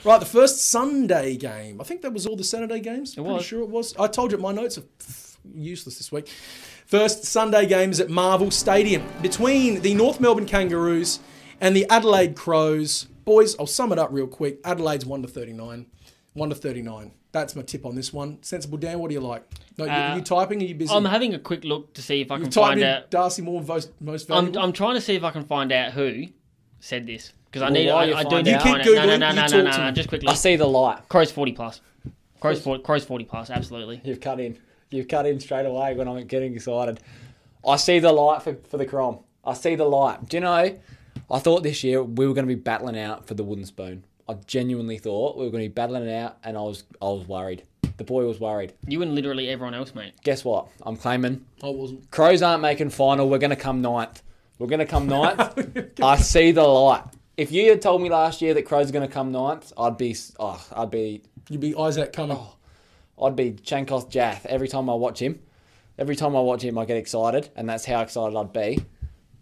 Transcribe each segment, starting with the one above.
Right, the first Sunday game. I think that was all the Saturday games. It was. Pretty sure it was. I told you my notes are useless this week. First Sunday game is at Marvel Stadium between the North Melbourne Kangaroos and the Adelaide Crows. Boys, I'll sum it up real quick. Adelaide's 1-39. 1-39. That's my tip on this one. Sensible Dan, what do you like? No, are you typing? Are you busy? I'm having a quick look to see if I can You've find typed in out. Darcy Moore most valuable. I'm trying to see if I can find out who said this because Well, while you I do find need out- to You find keep out. Googling, No, you talk to me. just quickly. I see the light. Crows 40 plus. Crows 40 plus. Absolutely. You've cut in. You've cut in straight away when I'm getting excited. I see the light for the Crom. I see the light. Do you know, I thought this year we were going to be battling out for the wooden spoon. I genuinely thought we were going to be battling it out, and I was worried. The boy was worried. You and literally everyone else, mate. Guess what? I'm claiming I wasn't. Crows aren't making final. We're going to come ninth. We're going to come ninth. I see the light. If you had told me last year that Crows are going to come ninth, I'd be You'd be Isaac coming. I'd be Chankoth Jath every time I watch him. Every time I watch him, I get excited, and that's how excited I'd be.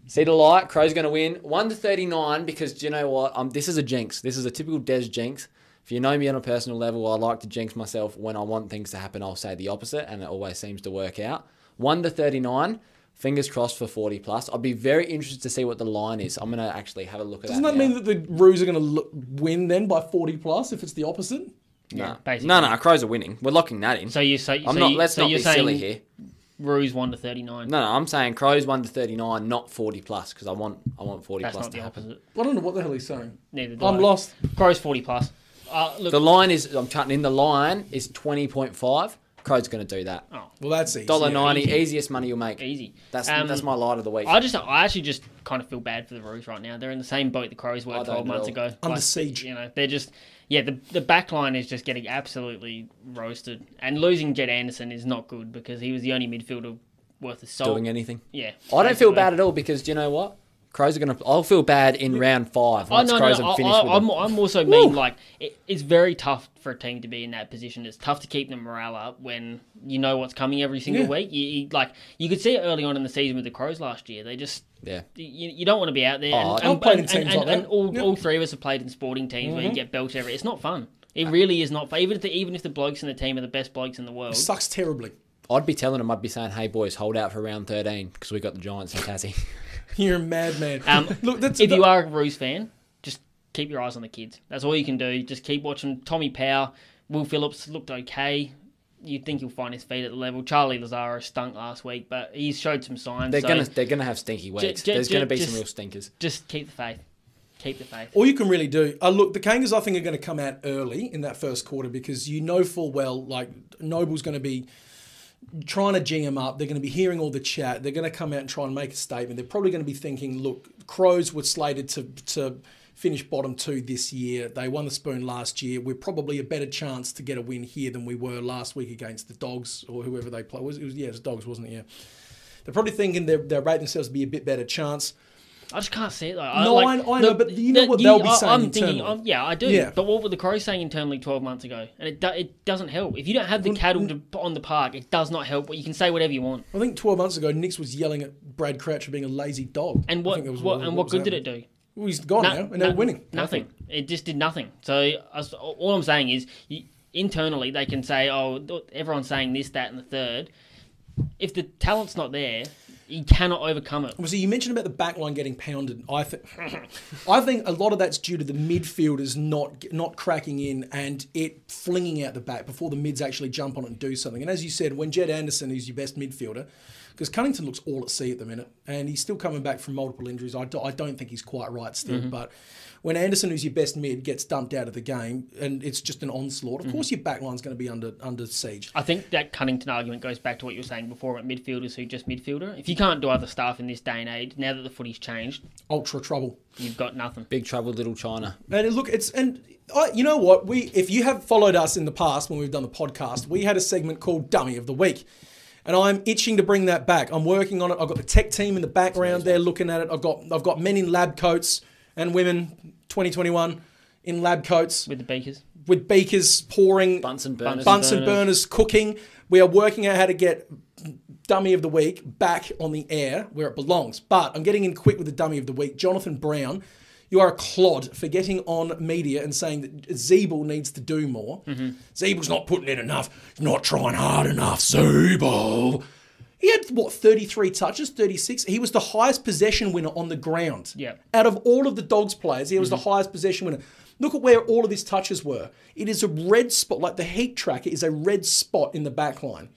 See the light, Crow's going to win 1-39 because do you know what? This is a jinx. This is a typical Des jinx. If you know me on a personal level, I like to jinx myself. When I want things to happen, I'll say the opposite, and it always seems to work out. 1-39, fingers crossed for 40 plus. I'd be very interested to see what the line is. I'm going to actually have a look at Doesn't that that mean that the Roos are going to win then by 40 plus if it's the opposite? Yeah, basically. No, Crows are winning. We're locking that in. Let's not be silly here. Roos 1-39. No, I'm saying Crows 1-39, not 40 plus, because I want 40 That's plus not to the happen. opposite. I don't know what the hell he's saying. Neither do I'm I. lost. Crows 40 plus. Look, The line is, I'm cutting in, the line is 20.5. Crow's going to do that. Well, that's easy. $1.90, easy. easiest money you'll make. easy. That's my light of the week. I actually just kind of feel bad for the Roos right now. They're in the same boat the Crows were I 12 don't months at ago. Under siege. You know, they're just the back line is just getting absolutely roasted. And losing Jed Anderson is not good because he was the only midfielder worth a salt. Doing anything. Yeah. I don't feel bad at all because do you know what? Crows are going to... I'll feel bad in round 5 once Crows have finished with them. I'm also mean, like, it's very tough for a team to be in that position. It's tough to keep the morale up when you know what's coming every single week. You could see it early on in the season with the Crows last year. They just... Yeah. You don't want to be out there. I've played in teams like that. And all three of us have played in sporting teams where you get belted every... It's not fun. It really is not fun. Even if the blokes in the team are the best blokes in the world. It sucks terribly. I'd be telling them, I'd be saying, hey, boys, hold out for round 13 because we got the Giants in Tassie. You're a madman. Look, if you are a Roos fan, just keep your eyes on the kids. That's all you can do. Just keep watching. Tommy Power, Will Phillips looked okay. You'd think he'll find his feet at the level. Charlie Lazaro stunk last week, but he's showed some signs. They're gonna have stinky weeks. There's gonna be some real stinkers. Just keep the faith. Keep the faith. All you can really do... look, the Kangas, I think, are going to come out early in that first quarter because you know full well, like, Noble's going to be trying to G them up. They're going to be hearing all the chat. They're going to come out and try and make a statement. They're probably going to be thinking, look, Crows were slated to finish bottom 2 this year. They won the spoon last year. We're probably a better chance to get a win here than we were last week against the Dogs or whoever they play. It was Dogs, wasn't it? Yeah. They're probably thinking they're rating themselves to be a bit better chance. I just can't see it. I know, but you know what they'll be saying internally. I do. Yeah. But what were the Crows saying internally 12 months ago? And it doesn't help. If you don't have the cattle on the park, it does not help. You can say whatever you want. I think 12 months ago, Nix was yelling at Brad Crouch for being a lazy dog. And what good did it do? Well, he's gone now, and they're winning. Nothing. It just did nothing. So all I'm saying is, internally, they can say, oh, everyone's saying this, that, and the third. If the talent's not there... You cannot overcome it. So you mentioned about the back line getting pounded. I think a lot of that's due to the midfielders not cracking in and it flinging out the back before the mids actually jump on it and do something. And as you said, when Jed Anderson is your best midfielder, because Cunnington looks all at sea at the minute, and he's still coming back from multiple injuries. I don't think he's quite right still, but when Anderson, who's your best mid, gets dumped out of the game and it's just an onslaught, of course your back line's going to be under siege. I think that Cunnington argument goes back to what you were saying before about midfielders who just midfielder. If you can't do other stuff in this day and age, now that the footy's changed, ultra trouble. You've got nothing. Big trouble, little China. And look, you know what? If you have followed us in the past when we've done the podcast, we had a segment called Dummy of the Week. And I'm itching to bring that back. I'm working on it. I've got the tech team in the background there looking at it. I've got men in lab coats and women, 2021, in lab coats. With the beakers. With beakers pouring. Bunsen burners cooking. We are working out how to get Dummy of the Week back on the air where it belongs. But I'm getting in quick with the Dummy of the Week. Jonathan Brown You are a clod for getting on media and saying that Zeeble needs to do more. Zeeble's not putting in enough. He's not trying hard enough. Zeeble. He had, 33 touches, 36. He was the highest possession winner on the ground. Yeah. Out of all of the Dogs players, he was the highest possession winner. Look at where all of his touches were. It is a red spot, like the heat tracker is a red spot in the back line.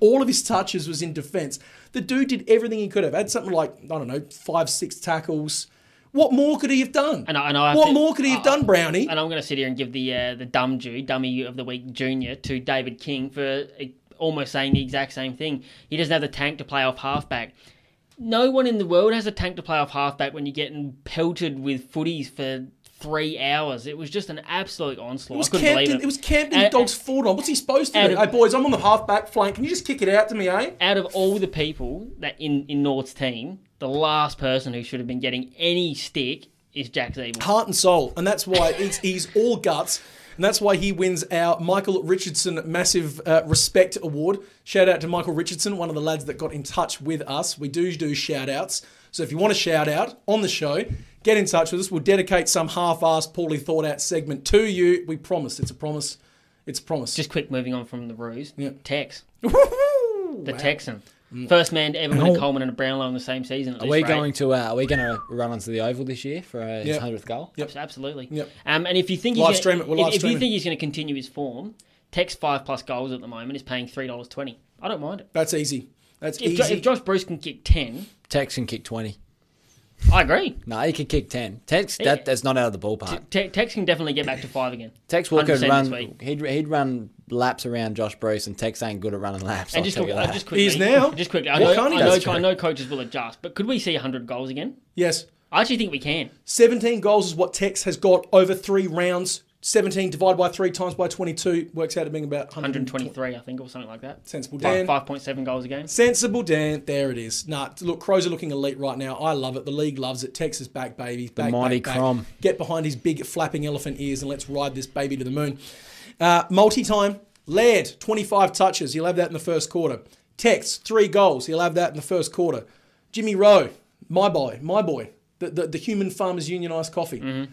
All of his touches was in defence. The dude did everything he could have. Had something like, I don't know, 5-6 tackles. What more could he have done? What more could he have done, Brownie? And I'm going to sit here and give the dummy of the week junior to David King for almost saying the exact same thing. He doesn't have the tank to play off halfback. No one in the world has a tank to play off halfback when you're getting pelted with footies for 3 hours. It was just an absolute onslaught. I couldn't believe it. It was camped in the Dogs' forward on. What's he supposed to do? Hey, boys, I'm on the halfback flank. Can you just kick it out to me, eh? Out of all the people that in North's team, the last person who should have been getting any stick is Jack Zeeble. Heart and soul. And that's why he's all guts. And that's why he wins our Michael Richardson Massive Respect Award. Shout out to Michael Richardson, one of the lads that got in touch with us. We do shout outs. So if you want a shout out on the show, get in touch with us. We'll dedicate some half-assed, poorly thought out segment to you. We promise. It's a promise. It's a promise. Just quick, moving on from the Roos. Yeah. Tex. The Texan. First man to ever win a Coleman and a Brownlow in the same season. Are we going to run onto the Oval this year for his 100th goal? Yep. Absolutely. Yep. And if you think if you think he's going to continue his form, Tex 5+ goals at the moment is paying $3.20. I don't mind it. That's easy. That's easy. If Josh Bruce can kick 10, Tex can kick 20. I agree. No, he can kick 10. Tex, that's not out of the ballpark. Tex can definitely get back to 5 again. Tex Walker he'd run laps around Josh Bruce, and Tex ain't good at running laps. And just quickly, he is now. Just quickly, I know coaches will adjust, but could we see 100 goals again? Yes. I actually think we can. 17 goals is what Tex has got over 3 rounds. 17 divided by 3 times by 22 works out to being about 123, I think, or something like that. Sensible Dan. 5.7 goals a game. Sensible Dan. There it is. Look, Crows are looking elite right now. I love it. The league loves it. Tex is back, baby. The mighty Crom. Get behind his big flapping elephant ears and let's ride this baby to the moon. Multi-time. Laird, 25 touches. He'll have that in the first quarter. Tex, 3 goals. He'll have that in the first quarter. Jimmy Rowe, my boy. The Human Farmers Union iced coffee. Mm-hmm.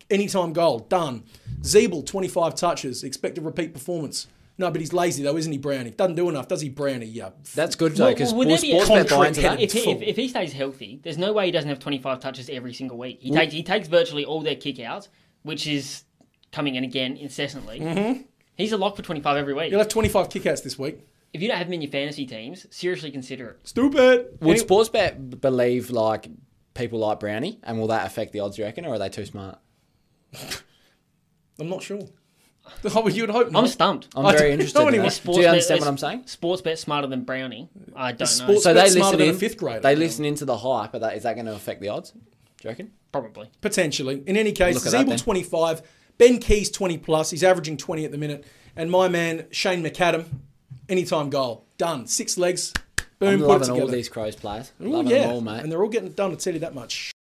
Anytime goal, done. Zeeble, 25 touches. Expect a repeat performance. No, but he's lazy though, isn't he, Brownie? Doesn't do enough, does he, Brownie? Yeah. That's good though, because if he stays healthy, there's no way he doesn't have 25 touches every single week. He takes virtually all their kick-outs, which is coming in again incessantly. Mm-hmm. He's a lock for 25 every week. He'll have 25 kick-outs this week. If you don't have him in your fantasy teams, seriously consider it. Stupid. Would Sportsbet believe like people like Brownie, and will that affect the odds, you reckon, or are they too smart? I'm not sure. You would hope not. I'm stumped. I'm very interested in that. Do you understand what I'm saying? Sportsbet smarter than Brownie? I don't know. So they listen in. Fifth grader. They listen into the hype. Is that going to affect the odds? Do you reckon? Probably. Potentially. In any case, Zeeble 25, Ben Keys 20 plus. He's averaging 20 at the minute. And my man Shane McAdam, anytime goal, done. 6 legs. Boom. I'm loving all these Crows players. Loving them all, mate. And they're all getting it done. I'll tell you that much.